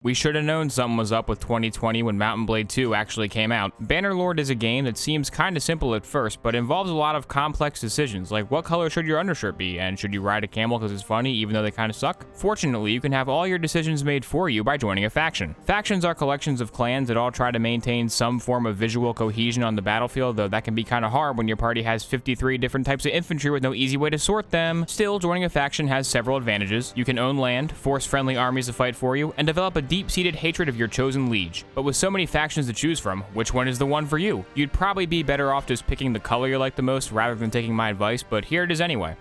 We should have known something was up with 2020 when Mount & Blade 2 actually came out. Bannerlord is a game that seems kinda simple at first, but involves a lot of complex decisions, like what color should your undershirt be, and should you ride a camel because it's funny even though they kinda suck? Fortunately, you can have all your decisions made for you by joining a faction. Factions are collections of clans that all try to maintain some form of visual cohesion on the battlefield, though that can be kinda hard when your party has 53 different types of infantry with no easy way to sort them. Still, joining a faction has several advantages. You can own land, force friendly armies to fight for you, and develop a deep-seated hatred of your chosen liege. But with so many factions to choose from, which one is the one for you? You'd probably be better off just picking the color you like the most rather than taking my advice, but here it is anyway.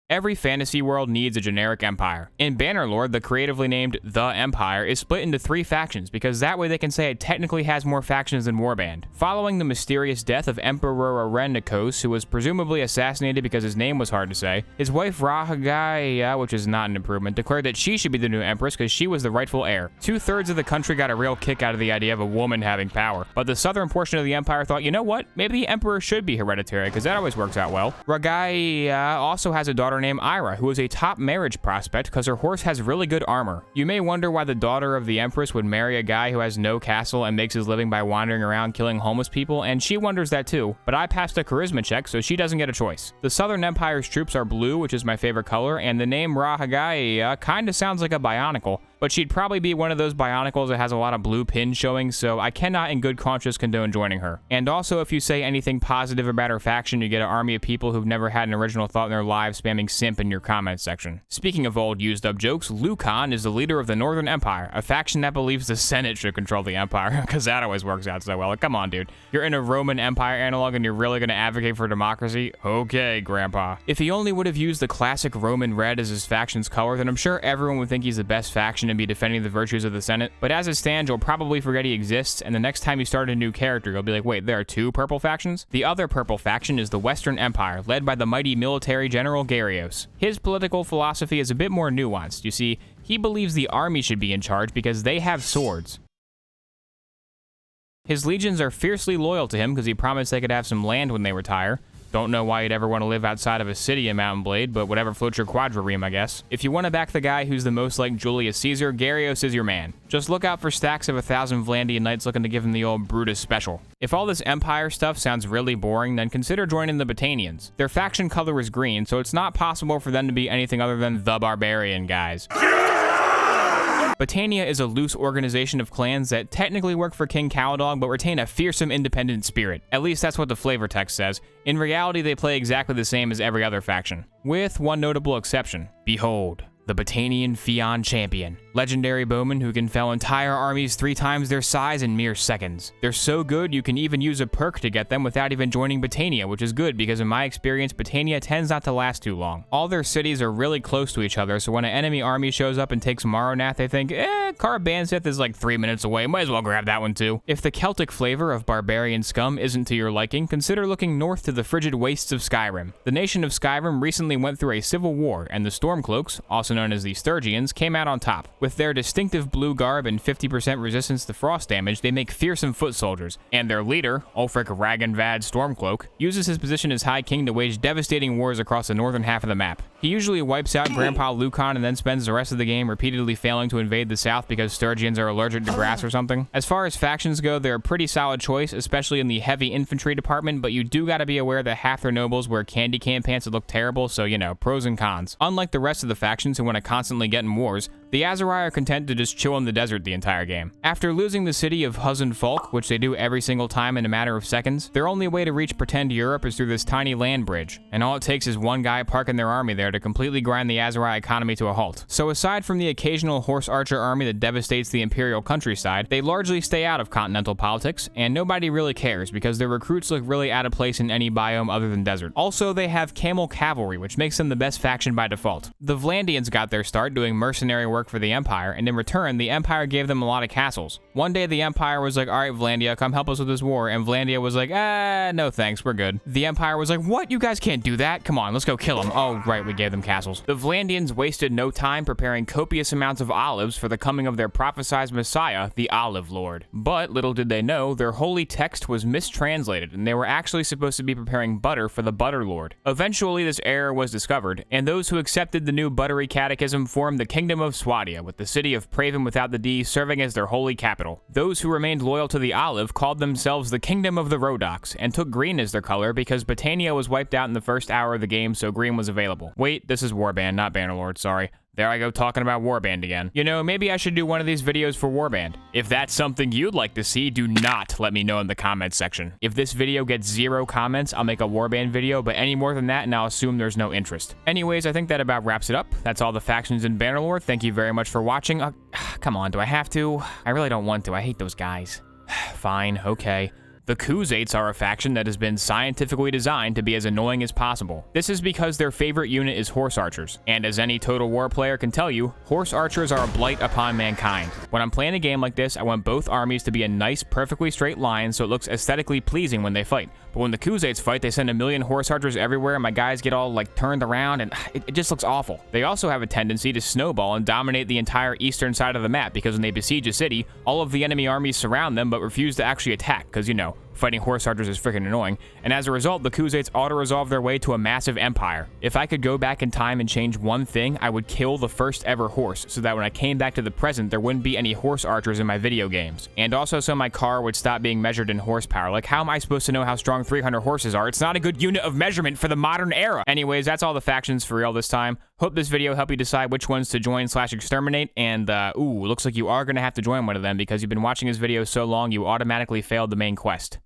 Every fantasy world needs a generic empire. In Bannerlord, the creatively named The Empire is split into 3 factions because that way they can say it technically has more factions than Warband. Following the mysterious death of Emperor Arenikos, who was presumably assassinated because his name was hard to say, his wife Rahagaya, which is not an improvement, declared that she should be the new empress because she was the rightful heir. 2/3 of the country got a real kick out of the idea of a woman having power, but the southern portion of the empire thought, you know what, maybe the emperor should be hereditary because that always works out well. Rahagaya also has a daughter named Ira, who is a top marriage prospect because her horse has really good armor. You may wonder why the daughter of the empress would marry a guy who has no castle and makes his living by wandering around killing homeless people, and she wonders that too, but I passed a charisma check, so she doesn't get a choice. The Southern Empire's troops are blue, which is my favorite color, and the name Rahagaya kinda sounds like a bionicle, but she'd probably be one of those bionicles that has a lot of blue pins showing, so I cannot in good conscience condone joining her. And also, if you say anything positive about her faction, you get an army of people who've never had an original thought in their lives spamming simp in your comments section. Speaking of old used up jokes, Lucan is the leader of the Northern Empire, a faction that believes the Senate should control the Empire, because that always works out so well. Like, come on, dude. You're in a Roman Empire analog and you're really gonna advocate for democracy? Okay, Grandpa. If he only would have used the classic Roman red as his faction's color, then I'm sure everyone would think he's the best faction and be defending the virtues of the Senate. But as it stands, you'll probably forget he exists, and the next time you start a new character, you'll be like, wait, there are 2 purple factions? The other purple faction is the Western Empire, led by the mighty military general Gyarios. His political philosophy is a bit more nuanced. You see, he believes the army should be in charge because they have swords. His legions are fiercely loyal to him because he promised they could have some land when they retire. Don't know why you'd ever want to live outside of a city in Mount & Blade, but whatever floats your quadrireme, I guess. If you want to back the guy who's the most like Julius Caesar, Gyarios is your man. Just look out for stacks of 1,000 Vlandian knights looking to give him the old Brutus special. If all this Empire stuff sounds really boring, then consider joining the Batanians. Their faction color is green, so it's not possible for them to be anything other than the barbarian guys. Batania is a loose organization of clans that technically work for King Caledog but retain a fearsome independent spirit. At least that's what the flavor text says. In reality, they play exactly the same as every other faction, with one notable exception. Behold, the Batanian Fion Champion. Legendary bowmen who can fell entire armies 3 times their size in mere seconds. They're so good you can even use a perk to get them without even joining Batania, which is good because in my experience, Batania tends not to last too long. All their cities are really close to each other, so when an enemy army shows up and takes Maronath, they think, Karabansith is like 3 minutes away, might as well grab that one too. If the Celtic flavor of barbarian scum isn't to your liking, consider looking north to the frigid wastes of Skyrim. The nation of Skyrim recently went through a civil war, and the Stormcloaks, also known as the Sturgians, came out on top. With their distinctive blue garb and 50% resistance to frost damage, they make fearsome foot soldiers, and their leader, Ulfric Ragnvad Stormcloak, uses his position as High King to wage devastating wars across the northern half of the map. He usually wipes out Grandpa Lucan and then spends the rest of the game repeatedly failing to invade the south because Sturgians are allergic to grass or something. As far as factions go, they're a pretty solid choice, especially in the heavy infantry department, but you do gotta be aware that half their nobles wear candy cane pants that look terrible, so you know, pros and cons. Unlike the rest of the factions who want to constantly get in wars, the Aserai are content to just chill in the desert the entire game. After losing the city of Huzn Folk, which they do every single time in a matter of seconds, their only way to reach pretend Europe is through this tiny land bridge, and all it takes is one guy parking their army there to completely grind the Aserai economy to a halt. So aside from the occasional horse archer army that devastates the imperial countryside, they largely stay out of continental politics, and nobody really cares because their recruits look really out of place in any biome other than desert. Also, they have camel cavalry, which makes them the best faction by default. The Vlandians got their start doing mercenary work for the Empire, and in return, the Empire gave them a lot of castles. One day, the Empire was like, alright, Vlandia, come help us with this war, and Vlandia was like, no thanks, we're good. The Empire was like, what? You guys can't do that? Come on, let's go kill them. Oh, right, we get gave them castles. The Vlandians wasted no time preparing copious amounts of olives for the coming of their prophesied messiah, the Olive Lord. But little did they know, their holy text was mistranslated, and they were actually supposed to be preparing butter for the Bannerlord. Eventually, this error was discovered, and those who accepted the new buttery catechism formed the Kingdom of Swadia, with the city of Praven without the D serving as their holy capital. Those who remained loyal to the olive called themselves the Kingdom of the Rodox, and took green as their color because Botania was wiped out in the first hour of the game, so green was available. Wait, this is Warband, not Bannerlord, sorry. There I go talking about Warband again. You know, maybe I should do one of these videos for Warband. If that's something you'd like to see, do not let me know in the comments section. If this video gets 0 comments, I'll make a Warband video, but any more than that, and I'll assume there's no interest. Anyways, I think that about wraps it up. That's all the factions in Bannerlord. Thank you very much for watching. Come on, do I have to? I really don't want to. I hate those guys. Fine, okay. The Khuzaits are a faction that has been scientifically designed to be as annoying as possible. This is because their favorite unit is horse archers, and as any Total War player can tell you, horse archers are a blight upon mankind. When I'm playing a game like this, I want both armies to be a nice, perfectly straight line so it looks aesthetically pleasing when they fight. But when the Khuzaits fight, they send a million horse archers everywhere and my guys get all like turned around and it just looks awful. They also have a tendency to snowball and dominate the entire eastern side of the map because when they besiege a city, all of the enemy armies surround them but refuse to actually attack because, you know, fighting horse archers is freaking annoying, and as a result, the Khuzaits auto-resolve their way to a massive empire. If I could go back in time and change one thing, I would kill the first ever horse, so that when I came back to the present, there wouldn't be any horse archers in my video games. And also so my car would stop being measured in horsepower. Like, how am I supposed to know how strong 300 horses are? It's not a good unit of measurement for the modern era. Anyways, that's all the factions for real this time. Hope this video helped you decide which ones to join/exterminate, and ooh, looks like you are gonna have to join one of them because you've been watching this video so long you automatically failed the main quest.